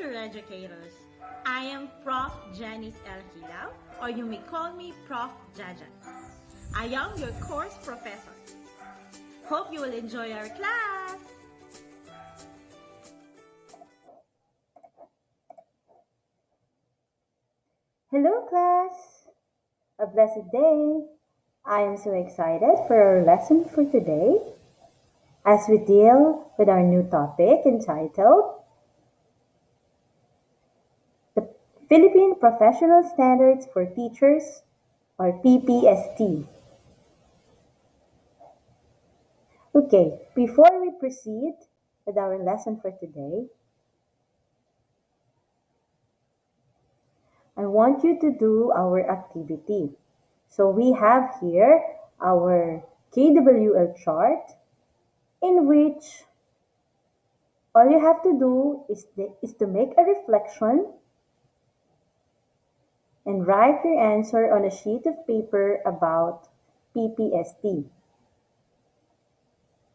future educators. I am Prof. Janice L. Hilaw, or you may call me Prof. Jaja. I am your course professor. Hope you will enjoy our class. Hello, class! A blessed day! I am so excited for our lesson for today as we deal with our new topic entitled The Philippine Professional Standards for Teachers, or PPST. Okay, before we proceed with our lesson for today, I want you to do our activity. So we have here our KWL chart in which all you have to do is to make a reflection and write your answer on a sheet of paper about PPST.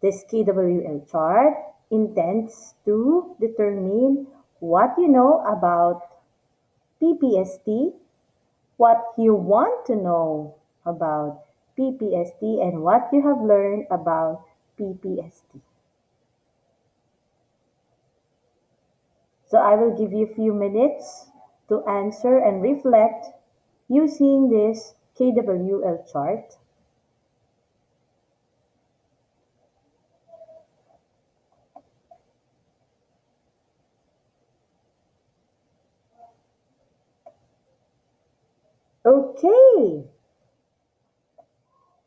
This KWL chart intends to determine what you know about PPST, what you want to know about PPST, and what you have learned about PPST. So I will give you a few minutes to answer and reflect using this KWL chart. Okay,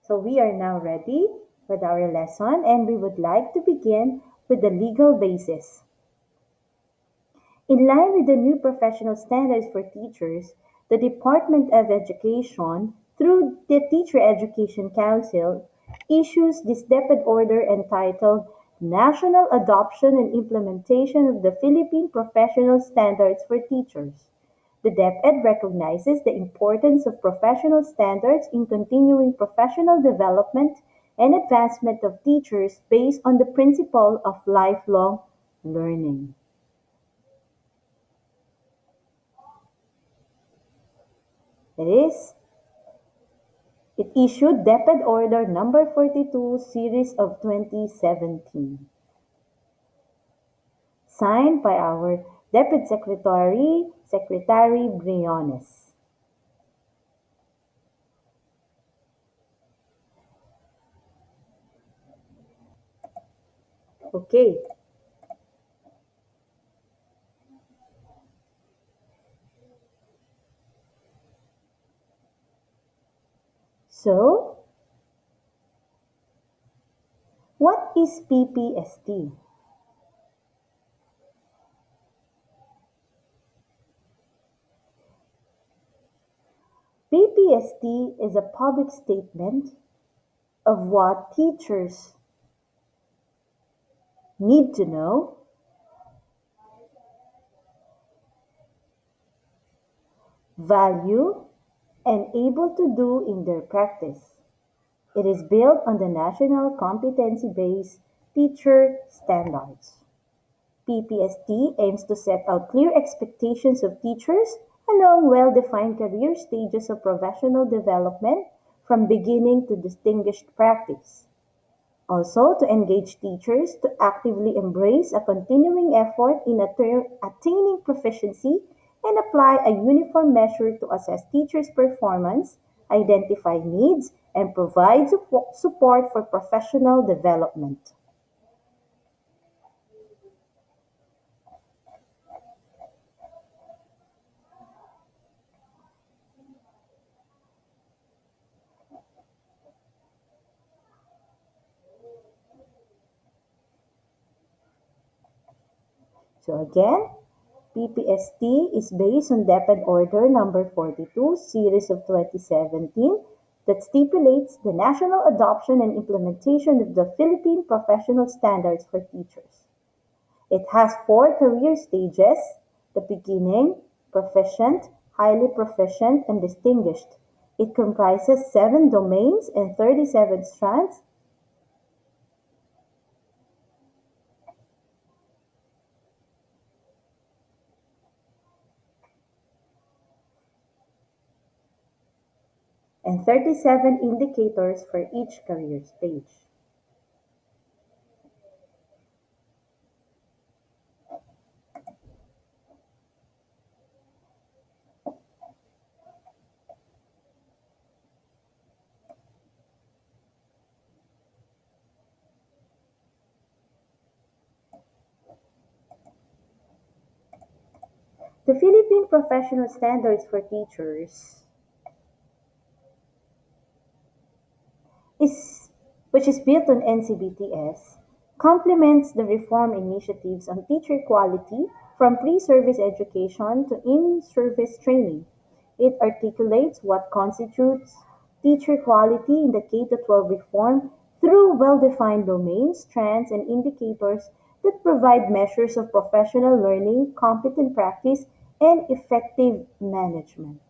so we are now ready with our lesson and we would like to begin with the legal basis. In line with the new professional standards for teachers, the Department of Education, through the Teacher Education Council, issues this DepEd order entitled National Adoption and Implementation of the Philippine Professional Standards for Teachers. The DepEd recognizes the importance of professional standards in continuing professional development and advancement of teachers based on the principle of lifelong learning. It issued DepEd Order Number 42, Series of 2017, signed by our DepEd Secretary Briones. Okay. So, what is PPST? PPST is a public statement of what teachers need to know, value, and able to do in their practice. It is built on the National Competency-Based Teacher Standards. PPST aims to set out clear expectations of teachers along well-defined career stages of professional development from beginning to distinguished practice. Also, to engage teachers to actively embrace a continuing effort in attaining proficiency and apply a uniform measure to assess teachers' performance, identify needs, and provide support for professional development. So again, PPST is based on DepEd Order Number 42, Series of 2017, that stipulates the national adoption and implementation of the Philippine Professional Standards for Teachers. It has 4 career stages: the beginning, proficient, highly proficient, and distinguished. It comprises 7 domains and 37 strands. and 37 indicators for each career stage. The Philippine Professional Standards for Teachers is which is built on NCBTS, complements the reform initiatives on teacher quality from pre-service education to in-service training. It articulates what constitutes teacher quality in the K-12 reform through well-defined domains, trends, and indicators that provide measures of professional learning, competent practice, and effective management.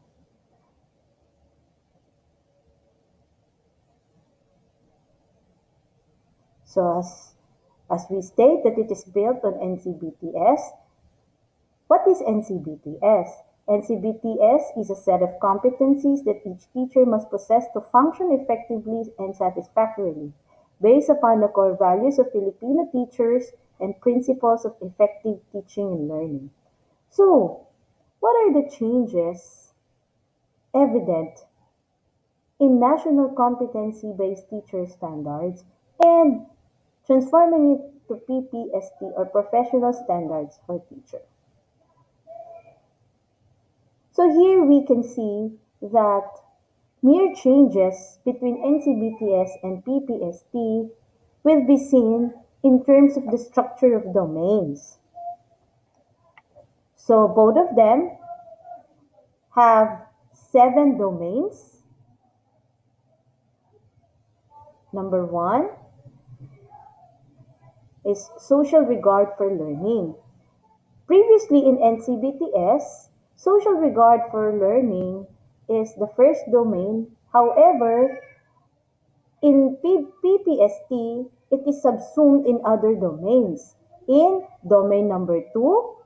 So as we state that it is built on NCBTS, what is NCBTS? NCBTS is a set of competencies that each teacher must possess to function effectively and satisfactorily, based upon the core values of Filipino teachers and principles of effective teaching and learning. So, what are the changes evident in national competency-based teacher standards and transforming it to PPST or professional standards for teacher? So here we can see that mere changes between NCBTS and PPST will be seen in terms of the structure of domains. So both of them have 7 domains. Number one is social regard for learning. Previously in NCBTS, social regard for learning is the first domain. However, in PPST, it is subsumed in other domains. In domain number 2,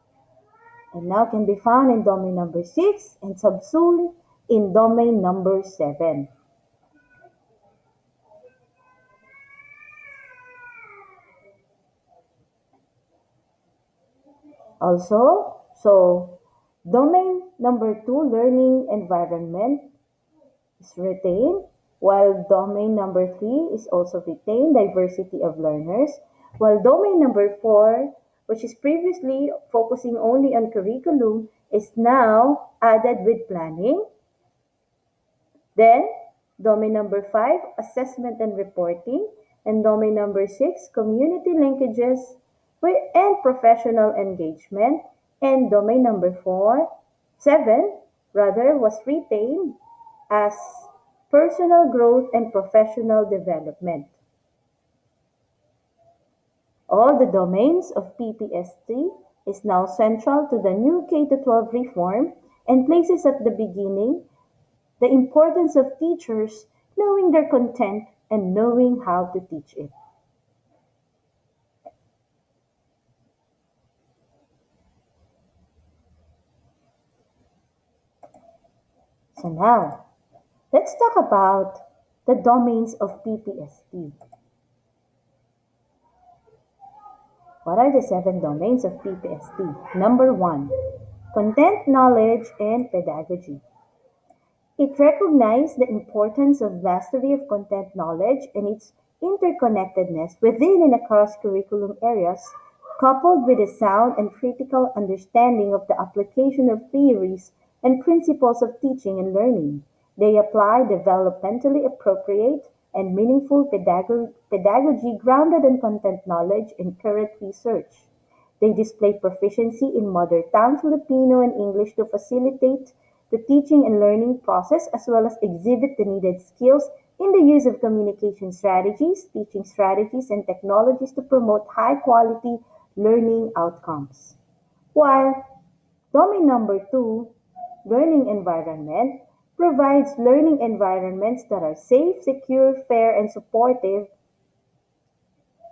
and now can be found in domain number 6, and subsumed in domain number 7. Also, so domain number 2, learning environment, is retained, while domain number 3 is also retained, diversity of learners, while domain number 4, which is previously focusing only on curriculum, is now added with planning. Then, domain number 5, assessment and reporting, and domain number 6, community linkages and professional engagement, and domain number 7 rather was retained as personal growth and professional development. All the domains of PPST is now central to the new K-12 reform and places at the beginning the importance of teachers knowing their content and knowing how to teach it. So now, let's talk about the domains of PPST. What are the 7 domains of PPST? Number 1, content, knowledge, and pedagogy. It recognized the importance of mastery of content knowledge and its interconnectedness within and across curriculum areas, coupled with a sound and critical understanding of the application of theories and principles of teaching and learning. They apply developmentally appropriate and meaningful pedagogy grounded in content knowledge and current research. They display proficiency in mother tongue Filipino and English to facilitate the teaching and learning process as well as exhibit the needed skills in the use of communication strategies, teaching strategies, and technologies to promote high quality learning outcomes. While domain number 2, learning environment, provides learning environments that are safe, secure, fair, and supportive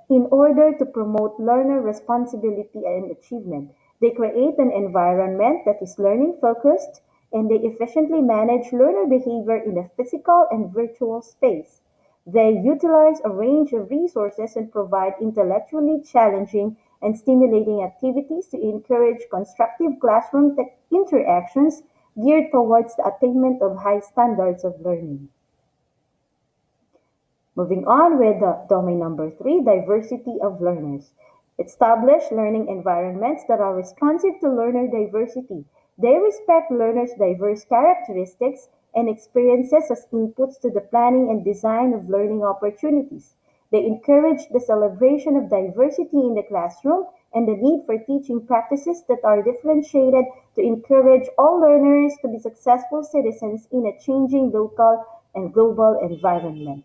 in order to promote learner responsibility and achievement. They create an environment that is learning focused, and they efficiently manage learner behavior in the physical and virtual space. They utilize a range of resources and provide intellectually challenging and stimulating activities to encourage constructive classroom interactions geared towards the attainment of high standards of learning. Moving on with the domain number three, diversity of learners. Establish learning environments that are responsive to learner diversity. They respect learners' diverse characteristics and experiences as inputs to the planning and design of learning opportunities. They encourage the celebration of diversity in the classroom and the need for teaching practices that are differentiated to encourage all learners to be successful citizens in a changing local and global environment.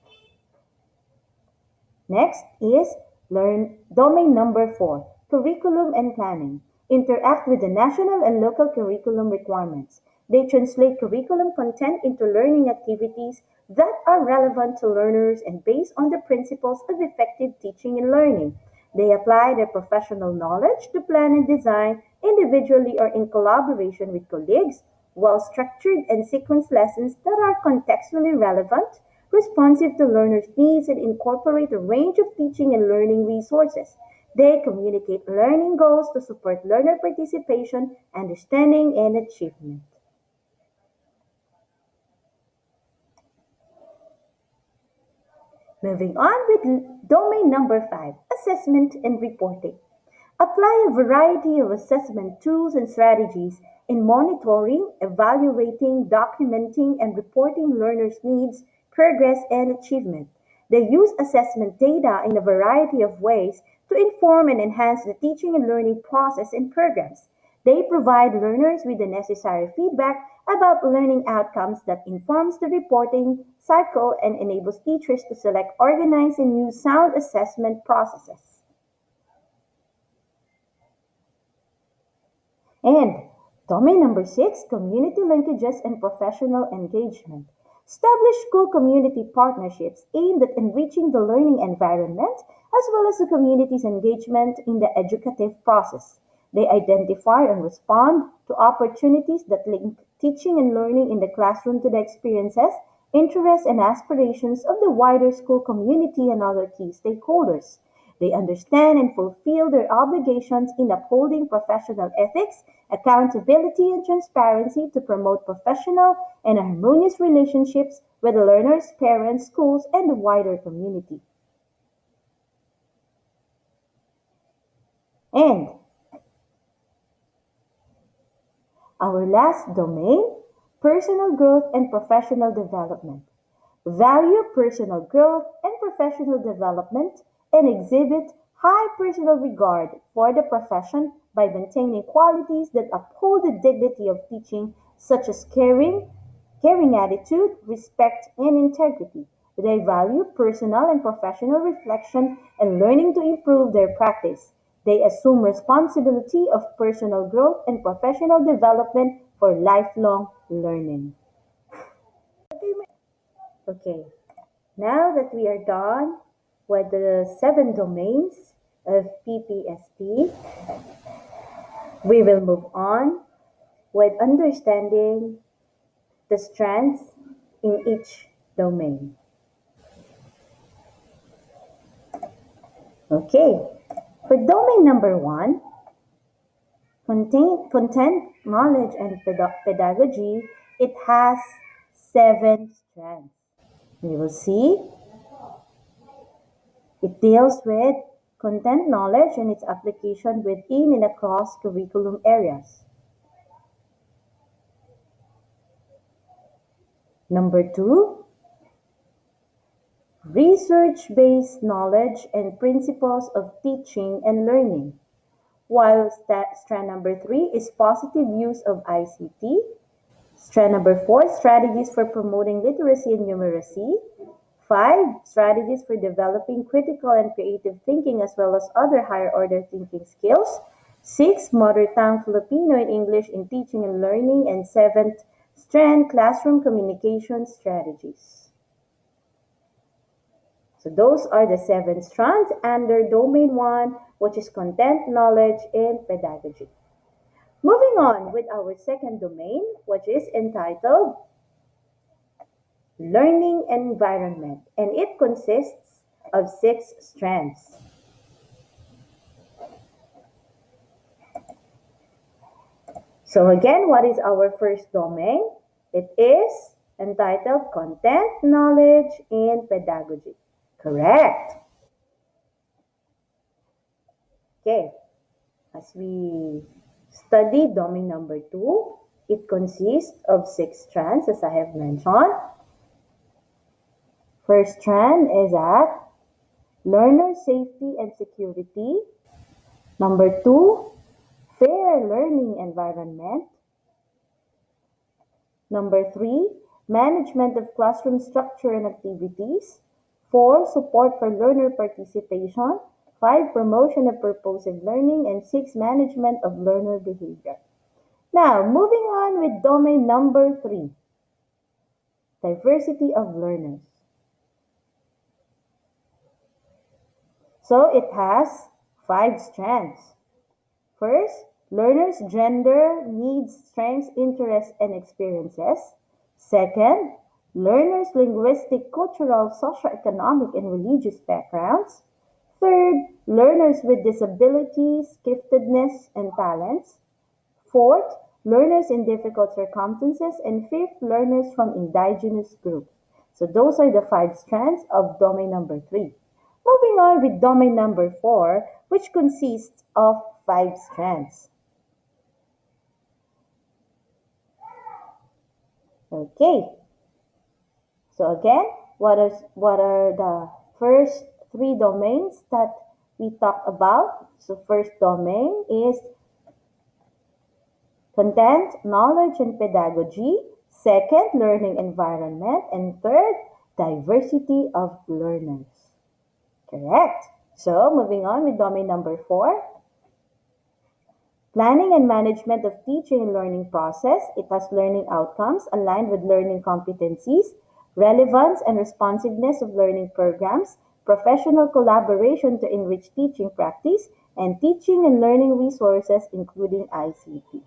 Next is learn domain number four, curriculum and planning. Interact with the national and local curriculum requirements. They translate curriculum content into learning activities that are relevant to learners and based on the principles of effective teaching and learning. They apply their professional knowledge to plan and design individually or in collaboration with colleagues, well structured and sequenced lessons that are contextually relevant, responsive to learners' needs, and incorporate a range of teaching and learning resources. They communicate learning goals to support learner participation, understanding, and achievement. Moving on with domain number five, assessment and reporting. Apply a variety of assessment tools and strategies in monitoring, evaluating, documenting, and reporting learners' needs, progress, and achievement. They use assessment data in a variety of ways to inform and enhance the teaching and learning process and programs. They provide learners with the necessary feedback about learning outcomes that informs the reporting cycle and enables teachers to select, organize, and use sound assessment processes. And domain number six, community linkages and professional engagement. Establish school community partnerships aimed at enriching the learning environment as well as the community's engagement in the educative process. They identify and respond to opportunities that link teaching and learning in the classroom to the experiences, interests, and aspirations of the wider school community and other key stakeholders. They understand and fulfill their obligations in upholding professional ethics, accountability, and transparency to promote professional and harmonious relationships with learners, parents, schools, and the wider community. And our last domain, personal growth and professional development. Value personal growth and professional development and exhibit high personal regard for the profession by maintaining qualities that uphold the dignity of teaching, such as caring attitude, respect, and integrity. They value personal and professional reflection and learning to improve their practice. They assume responsibility of personal growth and professional development for lifelong learning. Okay, now that we are done with the seven domains of PPST, we will move on with understanding the strengths in each domain. Okay, for domain number one, content, knowledge, and pedagogy, it has seven strands. We will see it deals with content knowledge and its application within and across curriculum areas. Number two, research-based knowledge and principles of teaching and learning. While strand number three is positive use of ICT. Strand number four, strategies for promoting literacy and numeracy. 5. Strategies for developing critical and creative thinking as well as other higher order thinking skills. 6. Mother tongue Filipino and English in teaching and learning. And 7th strand, classroom communication strategies. So those are the seven strands under domain 1, which is content, knowledge, and pedagogy. Moving on with our second domain, which is entitled Learning Environment, and it consists of 6 strands. So again, what is our first domain? It is entitled Content, Knowledge, and Pedagogy. Correct. Okay, as we study domain number 2, it consists of 6 strands, as I have mentioned. First strand is at learner safety and security. Number 2, fair learning environment. Number 3, management of classroom structure and activities. 4, support for learner participation. 5, promotion of purposive learning. And 6, management of learner behavior. Now, moving on with domain number 3, diversity of learners. So it has 5 strands. First, learners' gender, needs, strengths, interests, and experiences. Second, learners' linguistic, cultural, socioeconomic, and religious backgrounds. Third, learners with disabilities, giftedness, and talents. Fourth, learners in difficult circumstances. And fifth, learners from indigenous groups. So those are the 5 strands of domain number 3. Moving on with domain number 4, which consists of 5 strands. Okay. So again, what are the first 3 domains that we talk about? So first domain is content, knowledge, and pedagogy. Second, learning environment. And third, diversity of learners. Correct. So moving on with domain number 4. Planning and management of teaching and learning process. It has learning outcomes aligned with learning competencies, relevance and responsiveness of learning programs, professional collaboration to enrich teaching practice, and teaching and learning resources including ICT.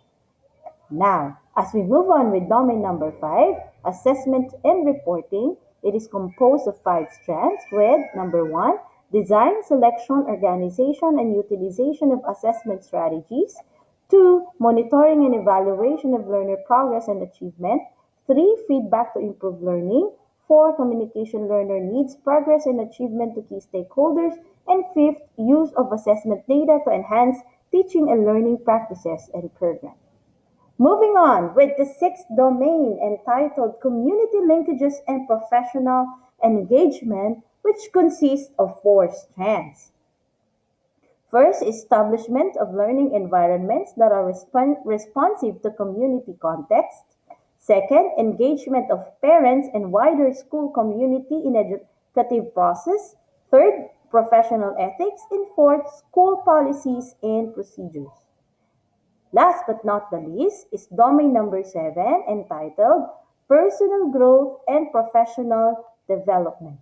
Now, as we move on with domain number 5, assessment and reporting, it is composed of 5 strands with number 1, design, selection, organization, and utilization of assessment strategies. 2, monitoring and evaluation of learner progress and achievement. 3, feedback to improve learning. 4, communication learner needs, progress, and achievement to key stakeholders. And 5th, use of assessment data to enhance teaching and learning practices and programs. Moving on with the 6th domain entitled Community Linkages and Professional Engagement, which consists of 4 strands. First, establishment of learning environments that are responsive to community context. Second, engagement of parents and wider school community in educative process. Third, professional ethics. And fourth, school policies and procedures. Last but not the least is domain number 7 entitled Personal Growth and Professional Development.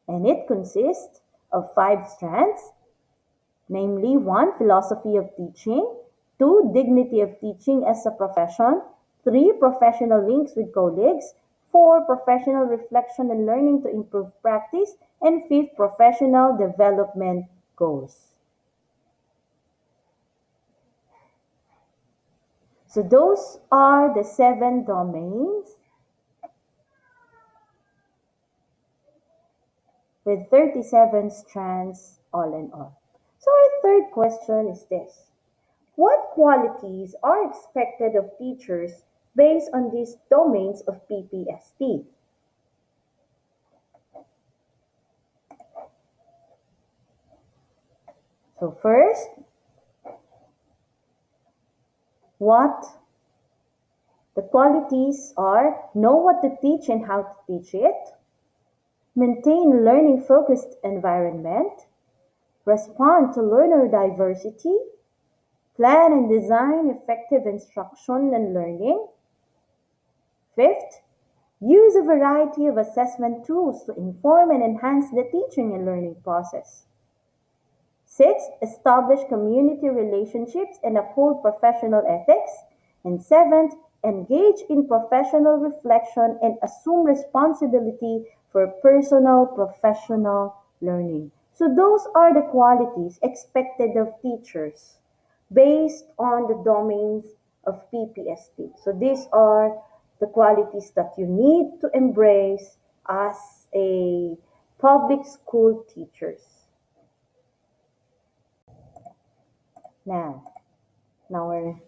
And it consists of 5 strands, namely 1, philosophy of teaching, 2, dignity of teaching as a profession, 3, professional links with colleagues, 4, professional reflection and learning to improve practice, and 5th, professional development goals. So those are the 7 domains with 37 strands all in all. So our third question is this. What qualities are expected of teachers based on these domains of PPST? So first, what the qualities are: know what to teach and how to teach it, maintain learning-focused environment, respond to learner diversity, plan and design effective instruction and learning. 5th, use a variety of assessment tools to inform and enhance the teaching and learning process. Sixth, establish community relationships and uphold professional ethics. And seventh, engage in professional reflection and assume responsibility for personal professional learning. So those are the qualities expected of teachers based on the domains of PPST. So these are the qualities that you need to embrace as a public school teachers. Now, our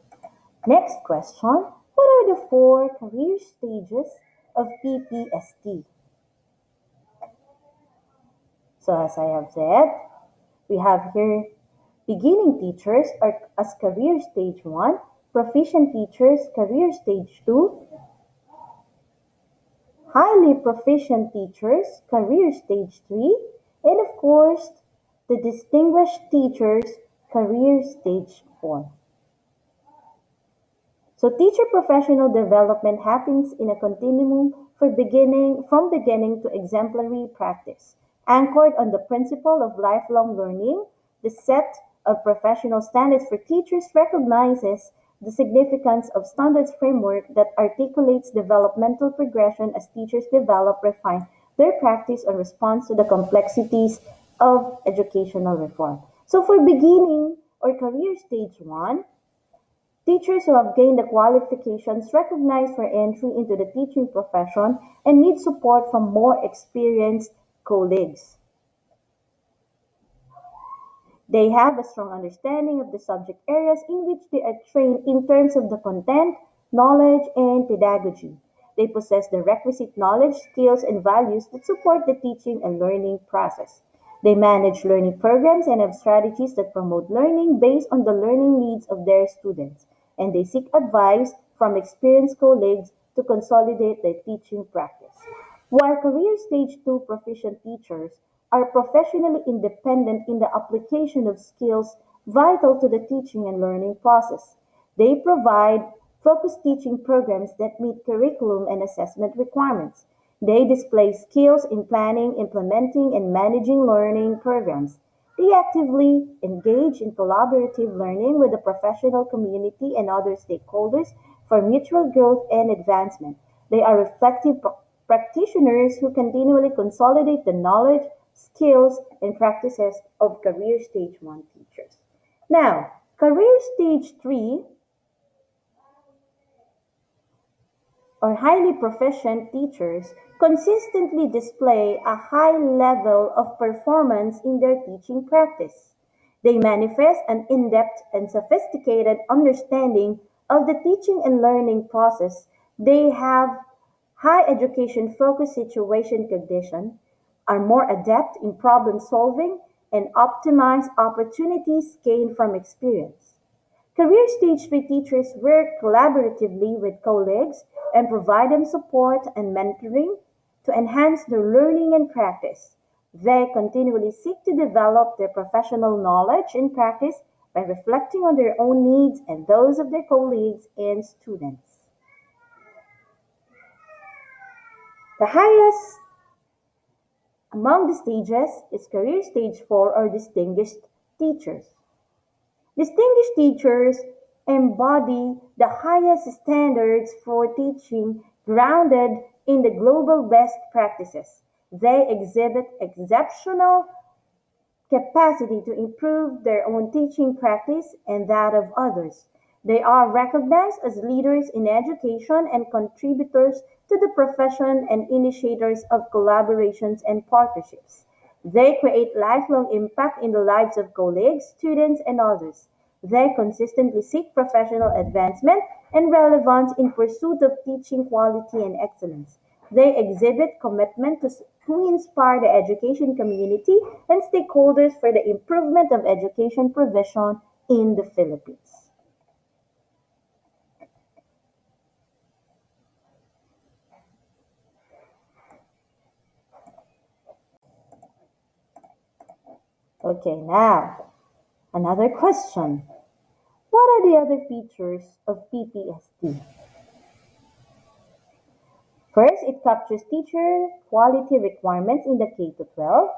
next question, what are the four career stages of PPST? So as I have said, we have here beginning teachers are as career stage 1, proficient teachers career stage 2, highly proficient teachers career stage 3, and of course, the distinguished teachers career stage 4. So teacher professional development happens in a continuum from beginning to exemplary practice, anchored on the principle of lifelong learning. The set of professional standards for teachers recognizes the significance of standards framework that articulates developmental progression as teachers develop, refine their practice and response to the complexities of educational reform. So for beginning or career stage 1, teachers who have gained the qualifications recognized for entry into the teaching profession and need support from more experienced colleagues. They have a strong understanding of the subject areas in which they are trained in terms of the content, knowledge, and pedagogy. They possess the requisite knowledge, skills, and values that support the teaching and learning process. They manage learning programs and have strategies that promote learning based on the learning needs of their students. And they seek advice from experienced colleagues to consolidate their teaching practice. While career stage 2 proficient teachers are professionally independent in the application of skills vital to the teaching and learning process. They provide focused teaching programs that meet curriculum and assessment requirements. They display skills in planning, implementing, and managing learning programs. They actively engage in collaborative learning with the professional community and other stakeholders for mutual growth and advancement. They are reflective practitioners who continually consolidate the knowledge, skills, and practices of career stage 1 teachers. Now, career stage 3 or highly proficient teachers consistently display a high level of performance in their teaching practice. They manifest an in depth and sophisticated understanding of the teaching and learning process. They have high education focused situation cognition, are more adept in problem solving, and optimize opportunities gained from experience. Career stage 3 teachers work collaboratively with colleagues and provide them support and mentoring to enhance their learning and practice. They continually seek to develop their professional knowledge and practice by reflecting on their own needs and those of their colleagues and students. The highest among the stages is career stage 4 or distinguished teachers. Distinguished teachers embody the highest standards for teaching grounded in the global best practices. They exhibit exceptional capacity to improve their own teaching practice and that of others. They are recognized as leaders in education and contributors to the profession and initiators of collaborations and partnerships. They create lifelong impact in the lives of colleagues, students, and others. They consistently seek professional advancement and relevance in pursuit of teaching quality and excellence. They exhibit commitment to inspire the education community and stakeholders for the improvement of education provision in the Philippines. Okay, now another question. What are the other features of PPST? First, it captures teacher quality requirements in the K-12.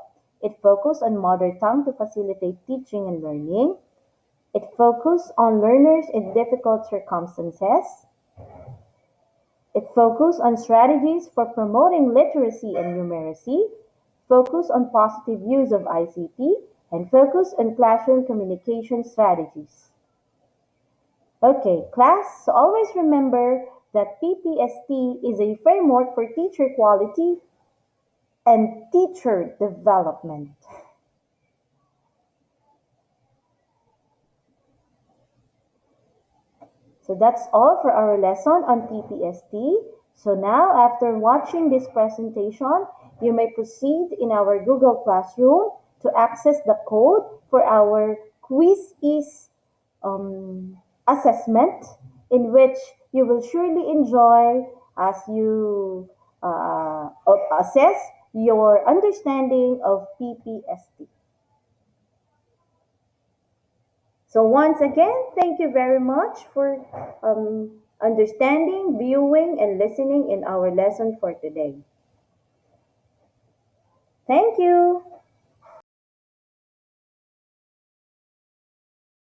It focused on mother tongue to facilitate teaching and learning. It focused on learners in difficult circumstances. It focused on strategies for promoting literacy and numeracy, focused on positive use of ICT, and focused on classroom communication strategies. Okay, class, so always remember that PPST is a framework for teacher quality and teacher development. So that's all for our lesson on PPST. So now, after watching this presentation, you may proceed in our Google Classroom to access the code for our quiz is assessment, in which you will surely enjoy as you assess your understanding of PPST. So once again, thank you very much for understanding, viewing, and listening in our lesson for today. Thank you.